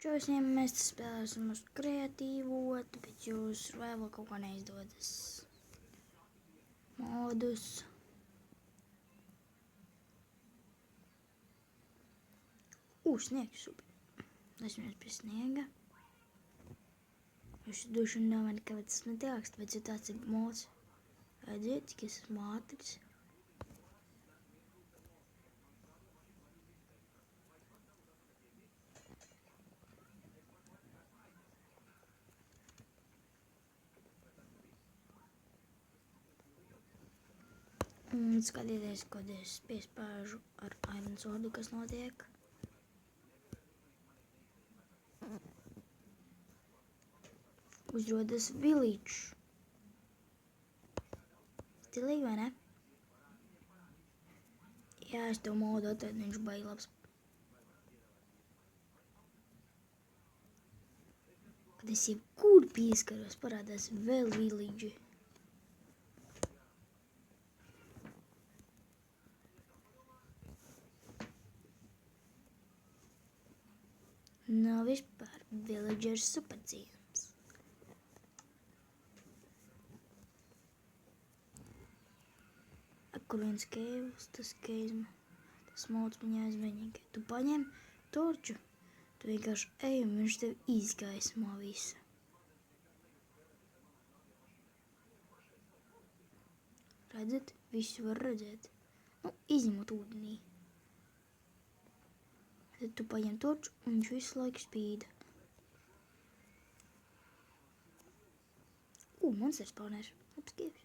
Čau visiem, mēs spēlēsim uz kreatīvo, tāpēc jūs vēl kaut kā neizdodas modus. Sniegs, super. Esmies pie sniega. Jūs droši vien domājat, ka tas netilāks, tāpēc ja tāds ir mods. Redziet, cik es esmu ātrs. Un skatieties, kad es piespēžu ar Iron Swordu, kas notiek. Uzrodas village. Stilīgi, vai ne? Jā, es tev modu atvedu, viņš baigi labs. Kad es jebkur pieskaros, parādās vēl village. Nav vispār villagers superciems. Kur viens keivs, tas keizma, tas mods viņā aizvainīgi. Tu paņem torču, tu vienkārši ej un viņš tev izgaismo visu. Redzat? Visu var redzēt. Izņemot ūdenī. Tad tu paņem torču un viņš visu laiku spīda. Monsters spawners. Labs keivs.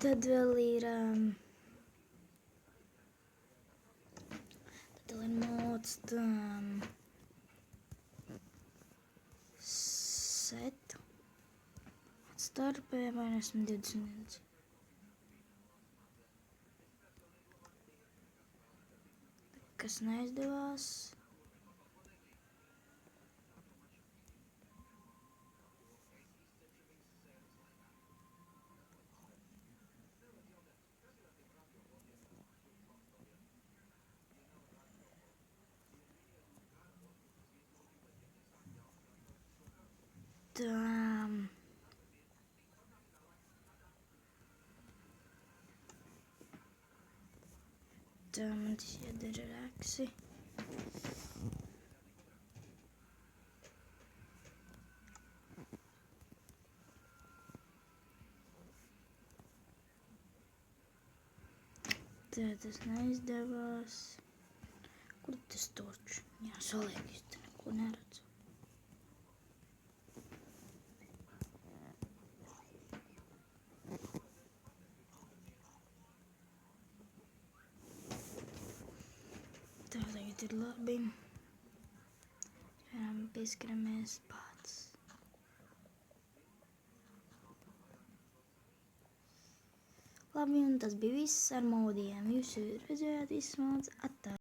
Tad vēl ir mods set starpē vai esmu 21. Kas neizdevās. Tā man tas jādara raksi. Tā tas neizdevās. Kur tas torčs? Jā, saliek, es te neko neredzu. Tā tagad ir labi. Pieskaramies pats. Labi, un tas bija viss ar modiem. Jūs redzējāt visus modus. Atā.